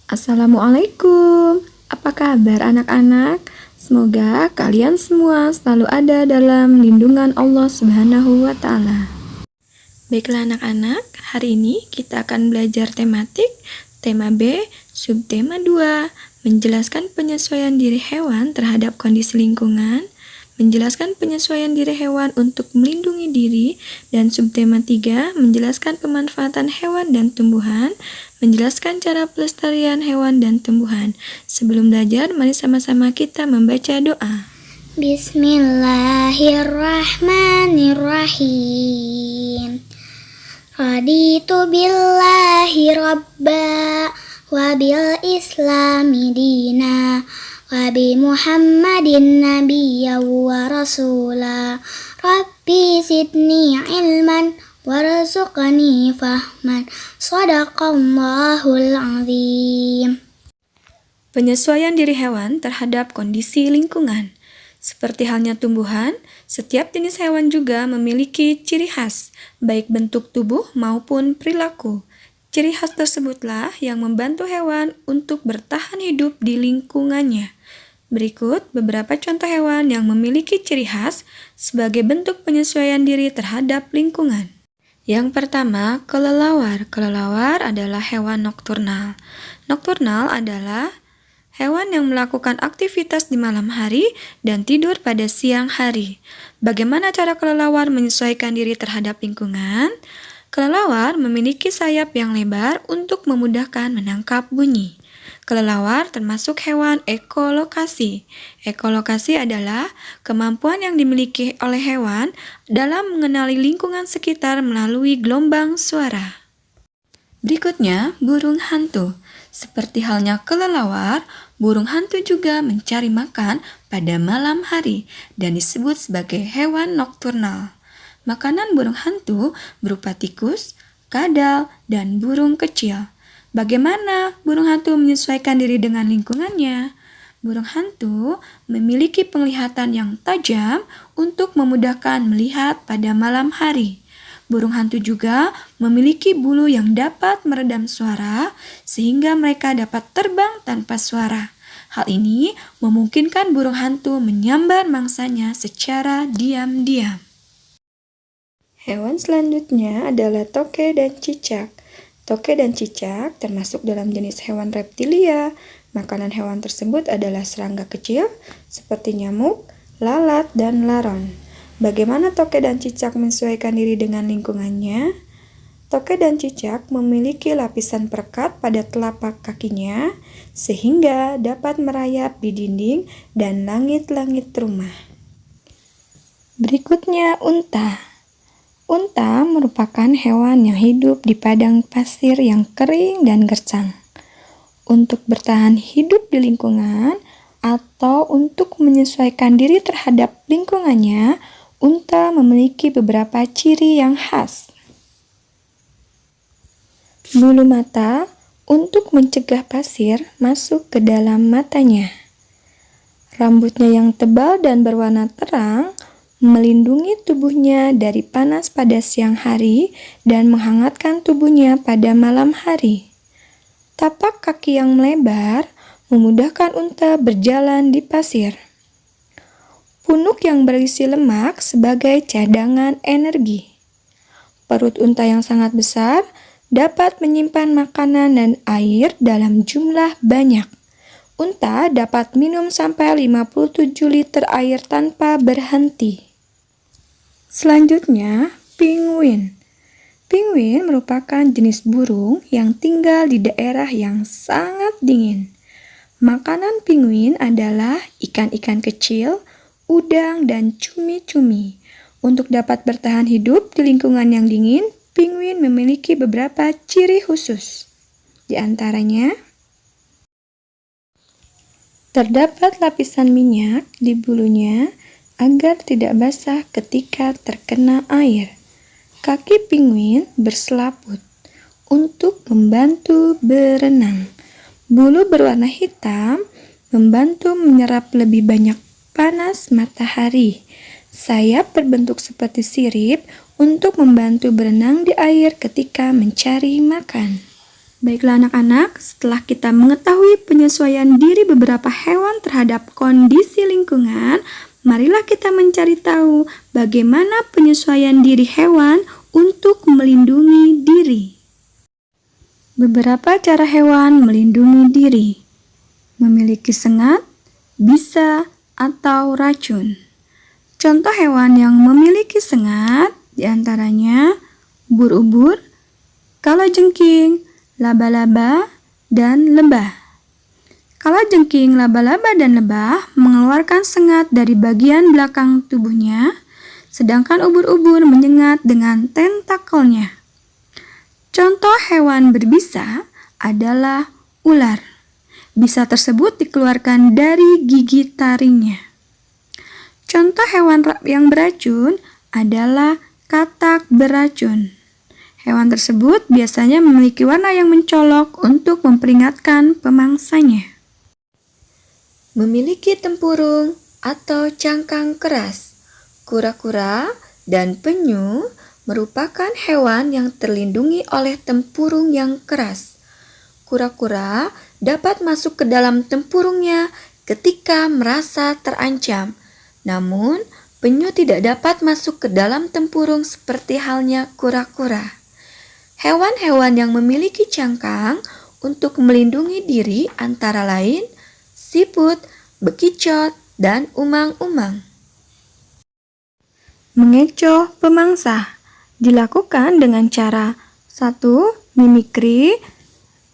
Assalamualaikum. Apa kabar anak-anak? Semoga kalian semua selalu ada dalam lindungan Allah Subhanahu wa taala. Baiklah anak-anak, hari ini kita akan belajar tematik tema B, subtema 2, menjelaskan penyesuaian diri hewan terhadap kondisi lingkungan, menjelaskan penyesuaian diri hewan untuk melindungi diri, dan subtema 3, menjelaskan pemanfaatan hewan dan tumbuhan, menjelaskan cara pelestarian hewan dan tumbuhan. Sebelum belajar, mari sama-sama kita membaca doa. Bismillahirrahmanirrahim. Raditu billahi rabba wa bil islami dina wa bi muhammadin nabiyya wa rasula. Rabbi zidni ilman warzuqni fahman. Shadaqallahul azim. Penyesuaian diri hewan terhadap kondisi lingkungan. Seperti halnya tumbuhan, setiap jenis hewan juga memiliki ciri khas, baik bentuk tubuh maupun perilaku. Ciri khas tersebutlah yang membantu hewan untuk bertahan hidup di lingkungannya. Berikut beberapa contoh hewan yang memiliki ciri khas sebagai bentuk penyesuaian diri terhadap lingkungan. Yang pertama, kelelawar. Kelelawar adalah hewan nokturnal. Nokturnal adalah hewan yang melakukan aktivitas di malam hari dan tidur pada siang hari. Bagaimana cara kelelawar menyesuaikan diri terhadap lingkungan? Kelelawar memiliki sayap yang lebar untuk memudahkan menangkap bunyi. Kelelawar termasuk hewan ekolokasi. Ekolokasi adalah kemampuan yang dimiliki oleh hewan dalam mengenali lingkungan sekitar melalui gelombang suara. Berikutnya, burung hantu. Seperti halnya kelelawar, burung hantu juga mencari makan pada malam hari dan disebut sebagai hewan nokturnal. Makanan burung hantu berupa tikus, kadal, dan burung kecil. Bagaimana burung hantu menyesuaikan diri dengan lingkungannya? Burung hantu memiliki penglihatan yang tajam untuk memudahkan melihat pada malam hari. Burung hantu juga memiliki bulu yang dapat meredam suara sehingga mereka dapat terbang tanpa suara. Hal ini memungkinkan burung hantu menyambar mangsanya secara diam-diam. Hewan selanjutnya adalah toke dan cicak. Toke dan cicak termasuk dalam jenis hewan reptilia. Makanan hewan tersebut adalah serangga kecil seperti nyamuk, lalat, dan laron. Bagaimana toke dan cicak menyesuaikan diri dengan lingkungannya? Toke dan cicak memiliki lapisan perekat pada telapak kakinya sehingga dapat merayap di dinding dan langit-langit rumah. Berikutnya, unta. Unta merupakan hewan yang hidup di padang pasir yang kering dan gersang. Untuk bertahan hidup di lingkungan atau untuk menyesuaikan diri terhadap lingkungannya, unta memiliki beberapa ciri yang khas. Bulu mata untuk mencegah pasir masuk ke dalam matanya. Rambutnya yang tebal dan berwarna terang melindungi tubuhnya dari panas pada siang hari dan menghangatkan tubuhnya pada malam hari. Tapak kaki yang melebar memudahkan unta berjalan di pasir. Punuk yang berisi lemak sebagai cadangan energi. Perut unta yang sangat besar dapat menyimpan makanan dan air dalam jumlah banyak. Unta dapat minum sampai 57 liter air tanpa berhenti. Selanjutnya, penguin. Penguin merupakan jenis burung yang tinggal di daerah yang sangat dingin. Makanan penguin adalah ikan-ikan kecil, udang, dan cumi-cumi. Untuk dapat bertahan hidup di lingkungan yang dingin, penguin memiliki beberapa ciri khusus. Di antaranya, terdapat lapisan minyak di bulunya agar tidak basah ketika terkena air. Kaki penguin berselaput untuk membantu berenang. Bulu berwarna hitam membantu menyerap lebih banyak panas matahari. Sayap berbentuk seperti sirip untuk membantu berenang di air ketika mencari makan. Baiklah anak-anak, setelah kita mengetahui penyesuaian diri beberapa hewan terhadap kondisi lingkungan, marilah kita mencari tahu bagaimana penyesuaian diri hewan untuk melindungi diri. Beberapa cara hewan melindungi diri: memiliki sengat, bisa, atau racun. Contoh hewan yang memiliki sengat diantaranya ubur-ubur, kalajengking, laba-laba, dan lebah. Kalajengking, laba-laba, dan lebah mengeluarkan sengat dari bagian belakang tubuhnya, sedangkan ubur-ubur menyengat dengan tentakelnya. Contoh hewan berbisa adalah ular. Bisa tersebut dikeluarkan dari gigi taringnya. Contoh hewan yang beracun adalah katak beracun. Hewan tersebut biasanya memiliki warna yang mencolok untuk memperingatkan pemangsanya. Memiliki tempurung atau cangkang keras. Kura-kura dan penyu merupakan hewan yang terlindungi oleh tempurung yang keras. Kura-kura dapat masuk ke dalam tempurungnya ketika merasa terancam. Namun, penyu tidak dapat masuk ke dalam tempurung seperti halnya kura-kura. Hewan-hewan yang memiliki cangkang untuk melindungi diri antara lain siput, bekicot, dan umang-umang. Mengecoh pemangsa dilakukan dengan cara 1. Mimikri.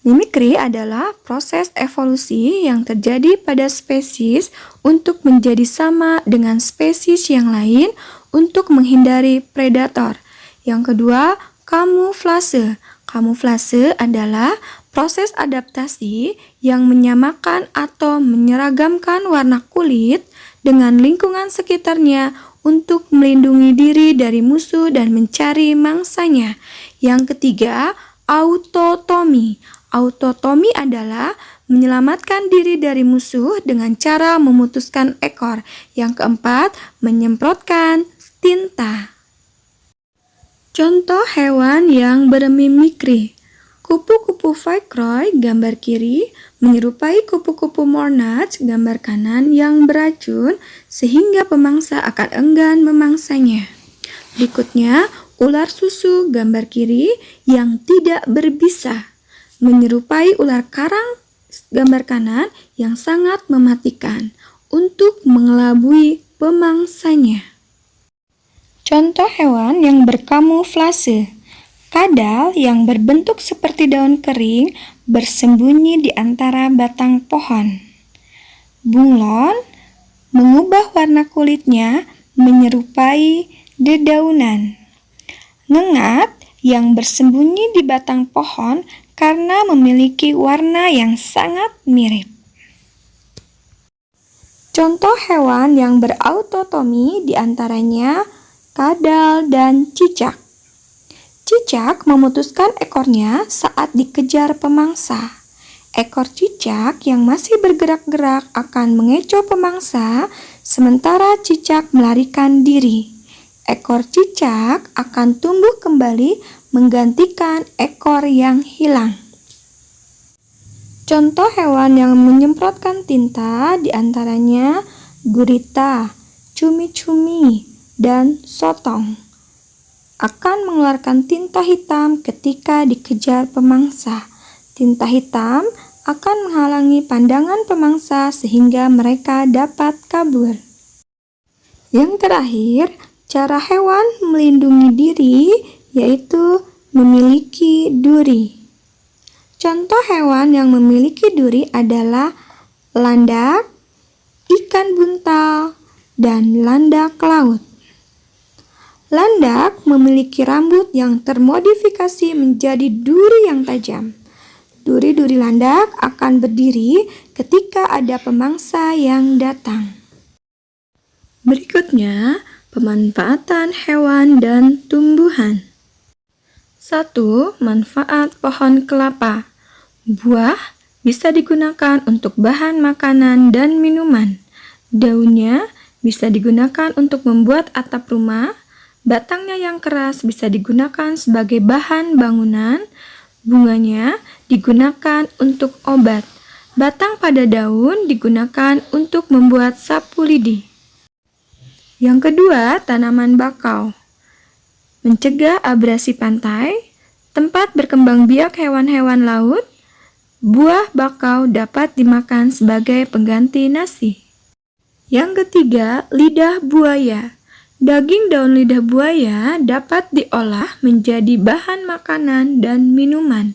Mimikri adalah proses evolusi yang terjadi pada spesies untuk menjadi sama dengan spesies yang lain untuk menghindari predator. Yang kedua, kamuflase. Kamuflase adalah proses adaptasi yang menyamakan atau menyeragamkan warna kulit dengan lingkungan sekitarnya untuk melindungi diri dari musuh dan mencari mangsanya. Yang ketiga, autotomi. Autotomi adalah menyelamatkan diri dari musuh dengan cara memutuskan ekor. Yang keempat, menyemprotkan tinta. Contoh hewan yang bermimikri. Kupu-kupu Viceroy gambar kiri menyerupai kupu-kupu Monarch gambar kanan yang beracun sehingga pemangsa akan enggan memangsanya. Berikutnya, ular susu gambar kiri yang tidak berbisa menyerupai ular karang gambar kanan yang sangat mematikan untuk mengelabui pemangsanya. Contoh hewan yang berkamuflase. Kadal yang berbentuk seperti daun kering bersembunyi di antara batang pohon. Bunglon mengubah warna kulitnya menyerupai dedaunan. Ngengat yang bersembunyi di batang pohon karena memiliki warna yang sangat mirip. Contoh hewan yang berautotomi diantaranya kadal dan cicak. Cicak memutuskan ekornya saat dikejar pemangsa. Ekor cicak yang masih bergerak-gerak akan mengecoh pemangsa, sementara cicak melarikan diri. Ekor cicak akan tumbuh kembali menggantikan ekor yang hilang. Contoh hewan yang menyemprotkan tinta diantaranya gurita, cumi-cumi, dan sotong. Akan mengeluarkan tinta hitam ketika dikejar pemangsa. Tinta hitam akan menghalangi pandangan pemangsa sehingga mereka dapat kabur. Yang terakhir, cara hewan melindungi diri yaitu memiliki duri. Contoh hewan yang memiliki duri adalah landak, ikan buntal, dan landak laut. Landak memiliki rambut yang termodifikasi menjadi duri yang tajam. Duri-duri landak akan berdiri ketika ada pemangsa yang datang. Berikutnya, pemanfaatan hewan dan tumbuhan. 1. Manfaat pohon kelapa. Buah bisa digunakan untuk bahan makanan dan minuman. Daunnya bisa digunakan untuk membuat atap rumah. Batangnya yang keras bisa digunakan sebagai bahan bangunan. Bunganya digunakan untuk obat. Batang pada daun digunakan untuk membuat sapu lidi. Yang kedua, tanaman bakau. Mencegah abrasi pantai, tempat berkembang biak hewan-hewan laut, buah bakau dapat dimakan sebagai pengganti nasi. Yang ketiga, lidah buaya. Daging daun lidah buaya dapat diolah menjadi bahan makanan dan minuman.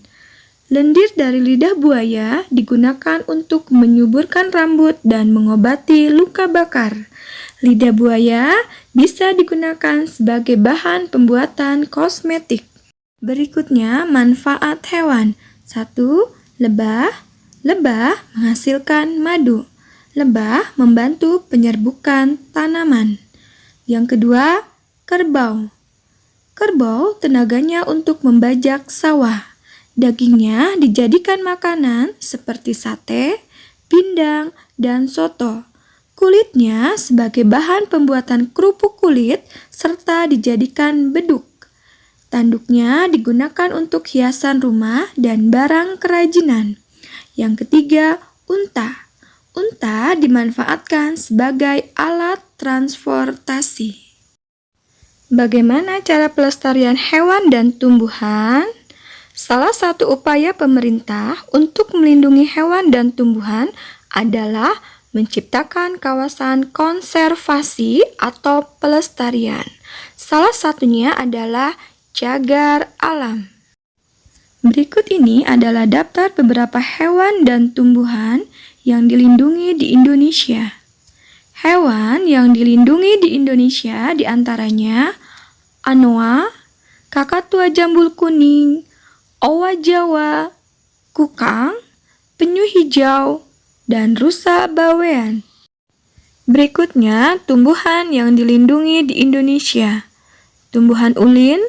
Lendir dari lidah buaya digunakan untuk menyuburkan rambut dan mengobati luka bakar. Lidah buaya bisa digunakan sebagai bahan pembuatan kosmetik. Berikutnya, manfaat hewan. 1. Lebah. Lebah menghasilkan madu. Lebah membantu penyerbukan tanaman. Yang kedua, kerbau. Kerbau tenaganya untuk membajak sawah. Dagingnya dijadikan makanan seperti sate, pindang, dan soto. Kulitnya sebagai bahan pembuatan kerupuk kulit serta dijadikan beduk. Tanduknya digunakan untuk hiasan rumah dan barang kerajinan. Yang ketiga, unta. Unta dimanfaatkan sebagai alat transportasi. Bagaimana cara pelestarian hewan dan tumbuhan? Salah satu upaya pemerintah untuk melindungi hewan dan tumbuhan adalah menciptakan kawasan konservasi atau pelestarian. Salah satunya adalah cagar alam. Berikut ini adalah daftar beberapa hewan dan tumbuhan yang dilindungi di Indonesia. Hewan yang dilindungi di Indonesia diantaranya anoa, kakatua jambul kuning, owa Jawa, kukang, penyu hijau, dan rusa bawean. Berikutnya, tumbuhan yang dilindungi di Indonesia. Tumbuhan ulin,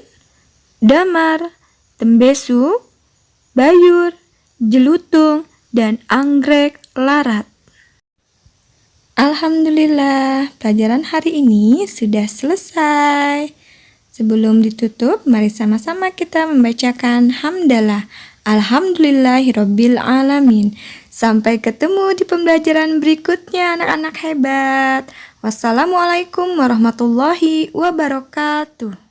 damar, tembesu, bayur, jelutung, dan anggrek larat. Alhamdulillah, pelajaran hari ini sudah selesai. Sebelum ditutup, mari sama-sama kita membacakan hamdalah. Alhamdulillahirabbil alamin. Sampai ketemu di pembelajaran berikutnya anak-anak hebat. Wassalamualaikum warahmatullahi wabarakatuh.